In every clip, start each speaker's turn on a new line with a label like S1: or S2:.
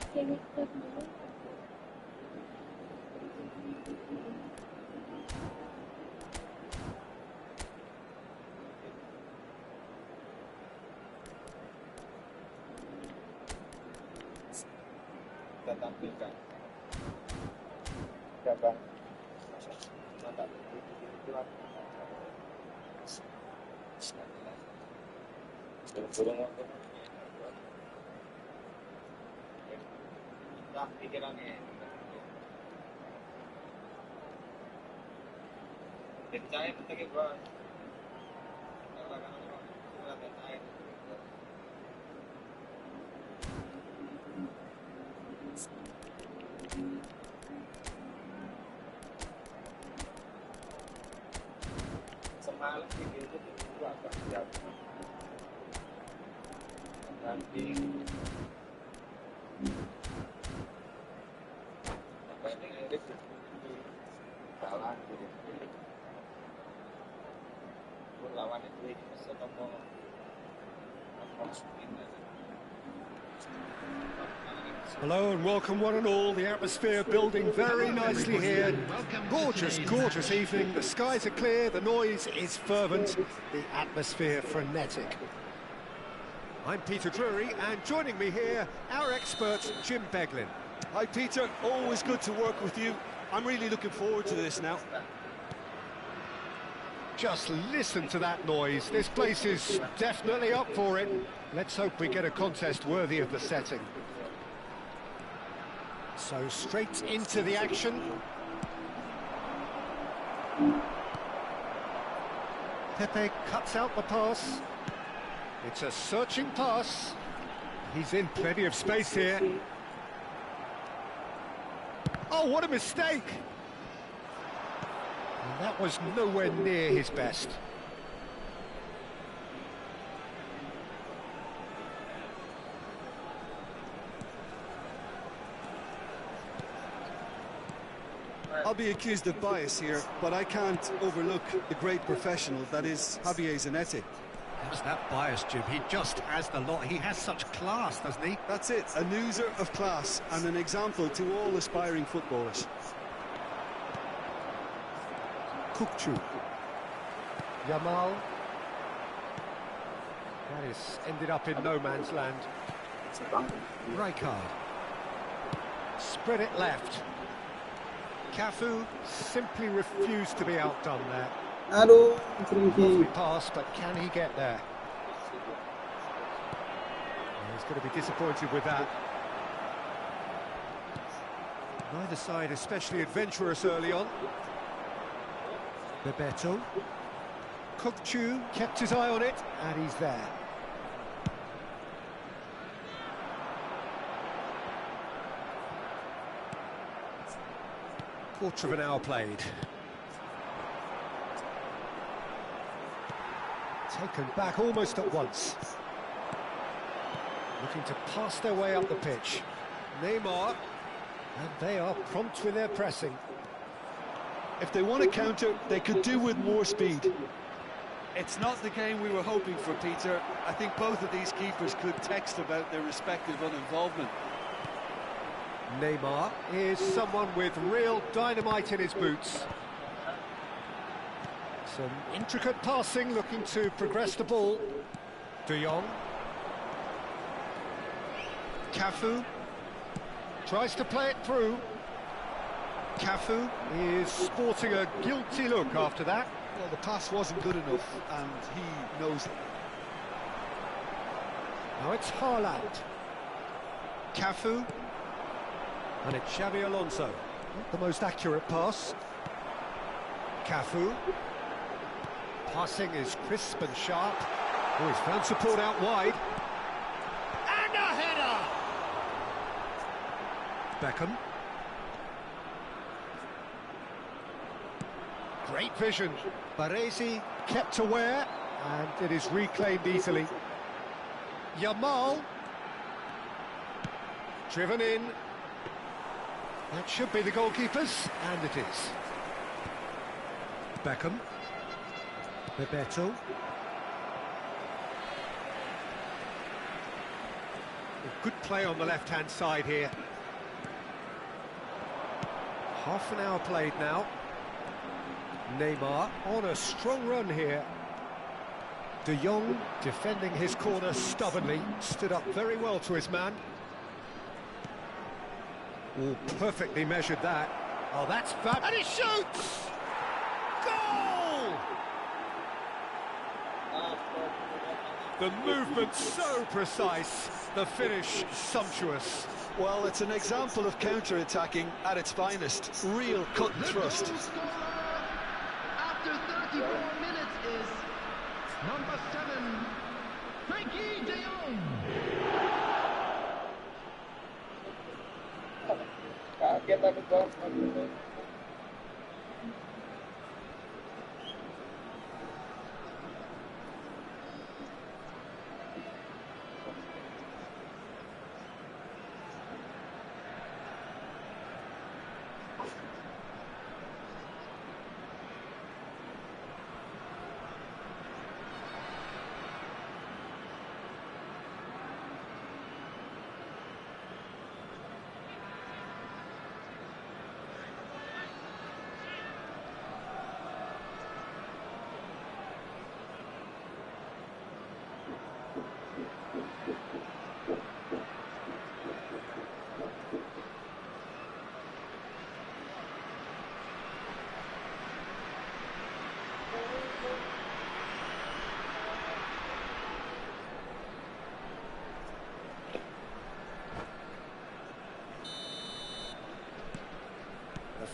S1: Kita tampilkan cabang mata burung waktu kita pikirannya percaya kita buat semalam video itu agak siap nanti apa ini edit salah gitu lawan itu ketemu
S2: Hello and welcome one and all. The atmosphere building very nicely here. Gorgeous, gorgeous evening. The skies are clear, the noise is fervent, the atmosphere frenetic. I'm Peter Drury, and joining me here, our expert, Jim Beglin.
S3: Hi Peter, always good to work with you. I'm really looking forward to this now.
S2: Just listen to that noise. This place is definitely up for it. Let's hope we get a contest worthy of the setting. So straight into the action. Pepe cuts out the pass. It's a searching pass. He's in plenty of space here. Oh, what a mistake! And that was nowhere near his best.
S3: I'll be accused of bias here, but I can't overlook the great professional that is Javier Zanetti.
S2: How's that bias, Jim? He just has the lot. He has such class, doesn't he?
S3: That's it, a oozor of class and an example to all aspiring footballers.
S2: Kukcu. Yamal. That is ended up in no man's land. Rijkaard. Spread it left. Cafu simply refused to be outdone there. Lovely pass, but can he get there? He's going to be disappointed with that. Neither side especially adventurous early on. Bebeto. Kukcu kept his eye on it, and he's there. Quarter of an hour played. Taken back almost at once. Looking to pass their way up the pitch. Neymar. And they are prompt with their pressing.
S3: If they want to counter, they could do with more speed. It's not the game we were hoping for, Peter. I think both of these keepers could text about their respective uninvolvement.
S2: Neymar is someone with real dynamite in his boots. Some intricate passing, looking to progress the ball. De Jong. Cafu tries to play it through. Cafu is sporting a guilty look after that.
S3: Well, the pass wasn't good enough, and he knows it.
S2: Now it's Haaland. Cafu. And it's Xabi Alonso. Not the most accurate pass. Cafu. Passing is crisp and sharp. Oh, he's found support out wide. And a header! Beckham. Great vision. Baresi kept aware, and it is reclaimed easily. Yamal. Driven in. That should be the goalkeepers, and it is. Beckham. Bebeto. Good play on the left-hand side here. Half an hour played now. Neymar on a strong run here. De Jong defending his corner stubbornly, stood up very well to his man. Oh, perfectly measured that. Oh, that's fab. And he shoots! Goal! The movement so precise, the finish sumptuous.
S3: Well, it's an example of counter-attacking at its finest. Real cut and thrust.
S4: After 34 minutes is number 7, Frankie de Jong.
S1: Get back and go.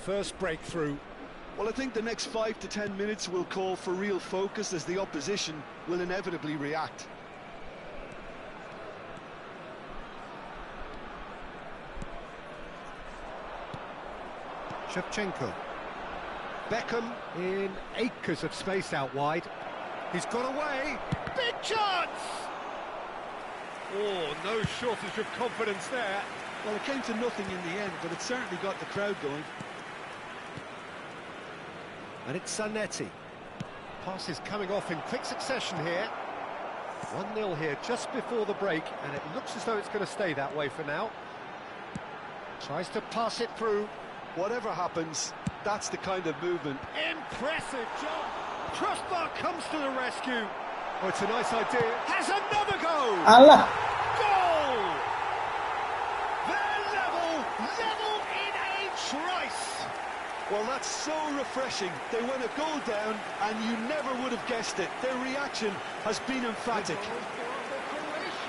S2: First breakthrough.
S3: Well, I think the next 5 to 10 minutes will call for real focus as the opposition will inevitably react.
S2: Shevchenko. Beckham in acres of space out wide. He's got away. Big chance! Oh, no shortage of confidence there.
S3: Well, it came to nothing in the end, but it certainly got the crowd going.
S2: And it's Zanetti. Pass is coming off in quick succession here. 1-0 here just before the break, and it looks as though it's going to stay that way for now. Tries to pass it through.
S3: Whatever happens, that's the kind of movement.
S2: Impressive job. Crossbar comes to the rescue. Oh, it's a nice idea. Has another go.
S1: Allah.
S2: Goal! They're level in a trice.
S3: Well, that's so refreshing. They went a goal down, and you never would have guessed it. Their reaction has been emphatic.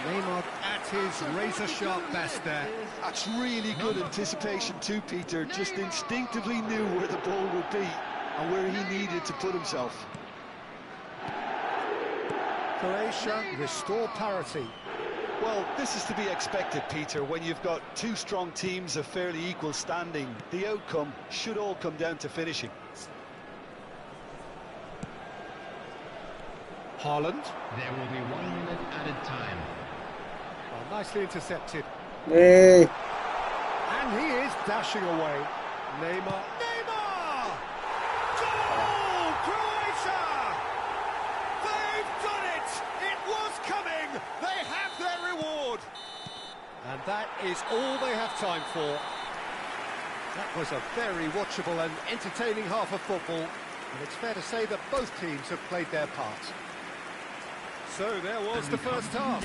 S2: Neymar at his razor-sharp best there.
S3: That's really good anticipation too, Peter. Just instinctively knew where the ball would be and where he needed to put himself.
S2: Croatia restore parity.
S3: Well, this is to be expected, Peter, when you've got two strong teams of fairly equal standing. The outcome should all come down to finishing.
S2: Haaland.
S4: There will be 1 minute added time.
S2: Well, nicely intercepted.
S1: Hey.
S2: And he is dashing away. Neymar. Neymar! Goal! Croatia! They've done it! It was coming! They have their reward! And that is all they have time for. That was a very watchable and entertaining half of football. And it's fair to say that both teams have played their part. So there was the first half.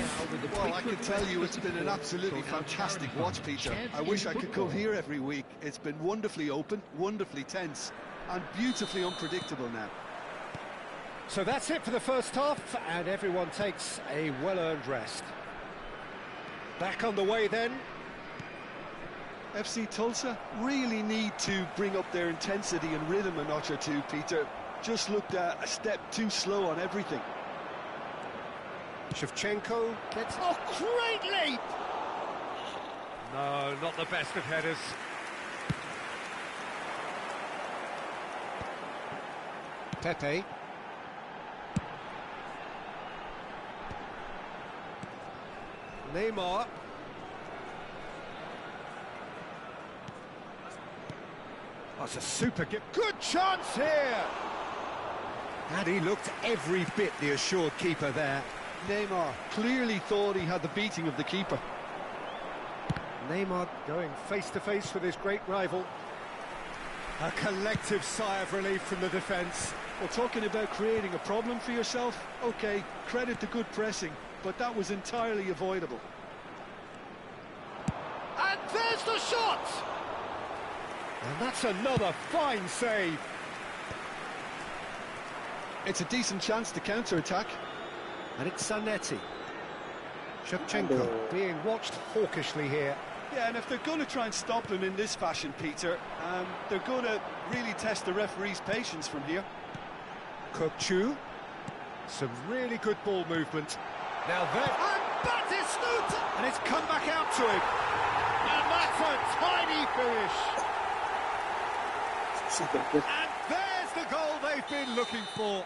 S3: Well, I can tell you it's been an absolutely fantastic watch, Peter. I wish I could come here every week. It's been wonderfully open, wonderfully tense, and beautifully unpredictable now.
S2: So that's it for the first half, and everyone takes a well-earned rest. Back on the way then.
S3: FC Tulsa really need to bring up their intensity and rhythm a notch or two, Peter. Just looked a step too slow on everything.
S2: Shevchenko gets... Oh, great leap! No, not the best of headers. Pepe. Neymar. That's a super gift. Good chance here! And he looked every bit the assured keeper there.
S3: Neymar clearly thought he had the beating of the keeper.
S2: Neymar going face-to-face with his great rival. A collective sigh of relief from the defence.
S3: Well, talking about creating a problem for yourself, OK, credit to good pressing, but that was entirely avoidable.
S2: And there's the shot! And that's another fine save.
S3: It's a decent chance to counter-attack.
S2: And it's Zanetti. Shevchenko being watched hawkishly here.
S3: Yeah, and if they're going to try and stop him in this fashion, Peter, they're going to really test the referee's patience from here.
S2: Kokchu. Some really good ball movement. Now there... And Batistuta! And it's come back out to him. And that's a tiny finish. And there's the goal they've been looking for.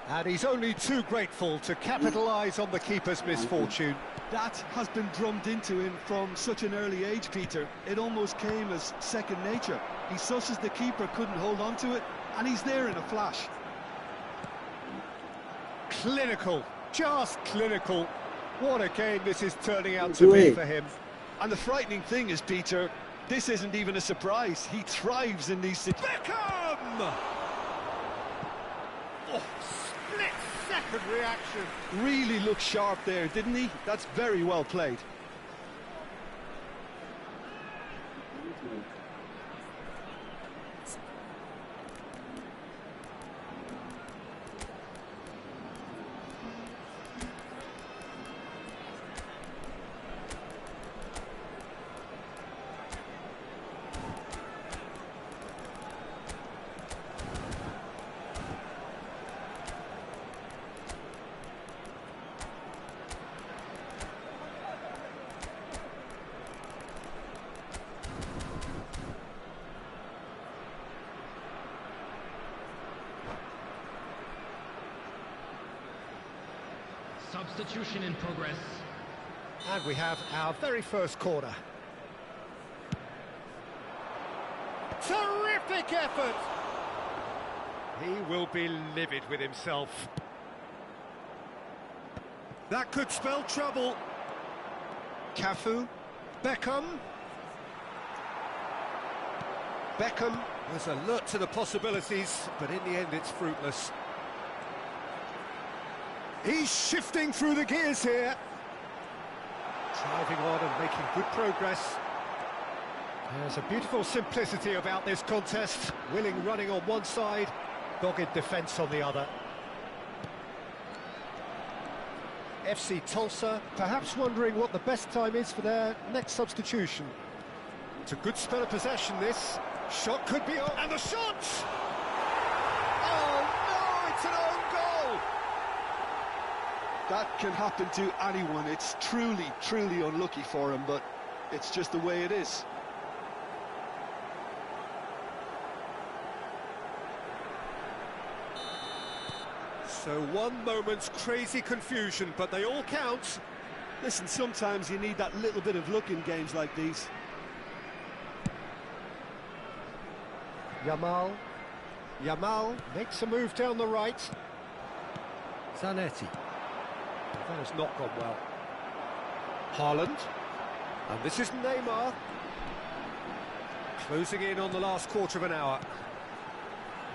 S2: And he's only too grateful to capitalise on the keeper's misfortune.
S3: That has been drummed into him from such an early age, Peter. It almost came as second nature. He susses the keeper couldn't hold on to it, and he's there in a flash.
S2: Clinical, just clinical. What a game this is turning out to be for him.
S3: And the frightening thing is, Peter, this isn't even a surprise. He thrives in these situations.
S2: Beckham! Oh, split-second reaction.
S3: Really looked sharp there, didn't he? That's very well played.
S4: Substitution in progress.
S2: And we have our very first corner. Terrific effort! He will be livid with himself. That could spell trouble. Cafu. Beckham. Beckham was alert to the possibilities, but in the end it's fruitless. He's shifting through the gears here. Driving on and making good progress. There's a beautiful simplicity about this contest. Willing running on one side, dogged defence on the other. FC Tulsa perhaps wondering what the best time is for their next substitution. It's a good spell of possession, this. Shot could be on, and the shot! Oh no, it's an own goal!
S3: That can happen to anyone. It's truly, truly unlucky for him, but it's just the way it is.
S2: So one moment's crazy confusion, but they all count.
S3: Listen, sometimes you need that little bit of luck in games like these.
S2: Yamal makes a move down the right. Zanetti. That has not gone well. Haaland. And this is Neymar. Closing in on the last quarter of an hour.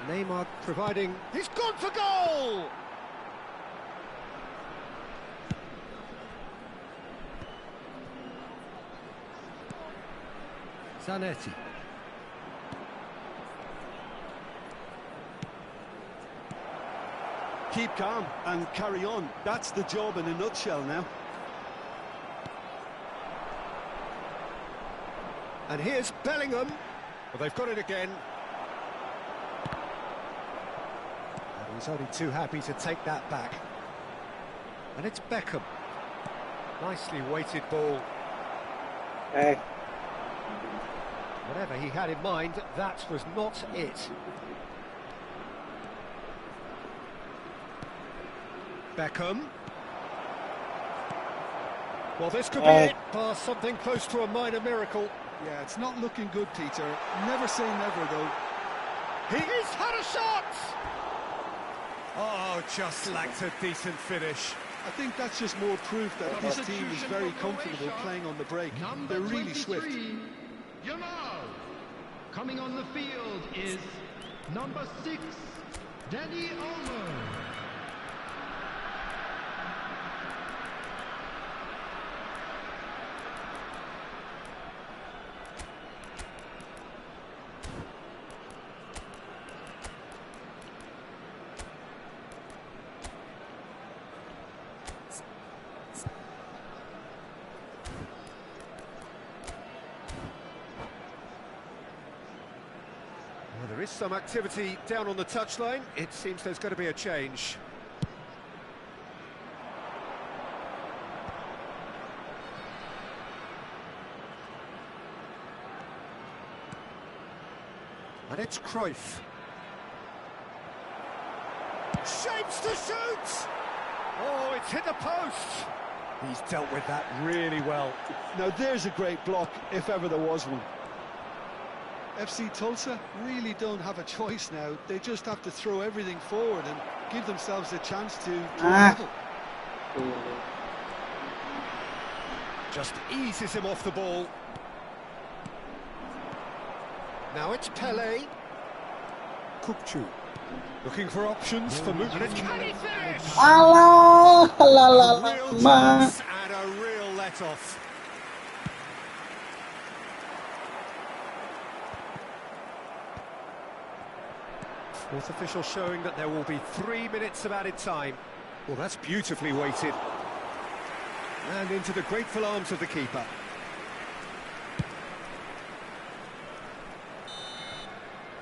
S2: Neymar providing... He's gone for goal! Zanetti.
S3: Keep calm and carry on. That's the job in a nutshell now.
S2: And here's Bellingham. Well, they've got it again. And he's only too happy to take that back. And it's Beckham. Nicely weighted ball.
S1: Hey.
S2: Whatever he had in mind, that was not it. Beckham. Well, this could be it. Past something close to a minor miracle.
S3: Yeah, it's not looking good, Peter. Never say never, though.
S2: He's had a shot! Oh, just lacked a decent finish.
S3: I think that's just more proof that this team is very comfortable playing on the break. They're really swift.
S4: Coming on the field is number 6, Danny Olmo.
S2: Well, there is some activity down on the touchline. It seems there's going to be a change. And it's Cruyff. Shapes to shoot! Oh, it's hit the post! He's dealt with that really well.
S3: Now there's a great block, if ever there was one. FC Tulsa really don't have a choice now. They just have to throw everything forward and give themselves a chance to level.
S2: Just eases him off the ball. Now it's Pele. Kupchu. Looking for options for movement. Can he finish?
S5: Allah, Allah,
S2: A real
S5: Allah.
S2: chance and a real let-off. Fourth official showing that there will be 3 minutes of added time. Well, that's beautifully weighted. And into the grateful arms of the keeper.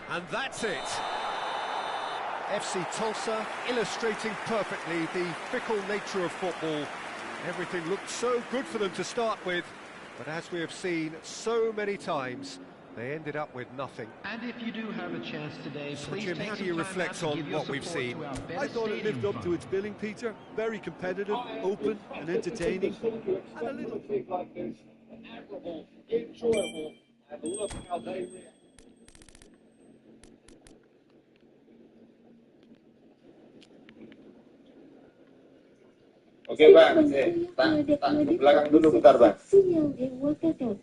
S2: And that's it. FC Tulsa illustrating perfectly the fickle nature of football. Everything looked so good for them to start with, but as we have seen so many times, they ended up with nothing.
S4: And if you do have a chance today,
S2: So,
S4: please
S2: Jim,
S4: take
S2: how do
S4: some
S2: you
S4: time
S2: reflect
S4: out to
S2: on
S4: give your
S2: what we've
S4: support
S2: seen?
S4: to our better
S3: I thought it lived
S4: stadium
S3: up to
S4: fund.
S3: its billing, Peter. Very competitive, open and entertaining. And a little...
S1: like this, admirable, enjoyable, and look how they react. Oke bang, tak belakang dulu bentar bang.
S6: Sinyal dewa gagal.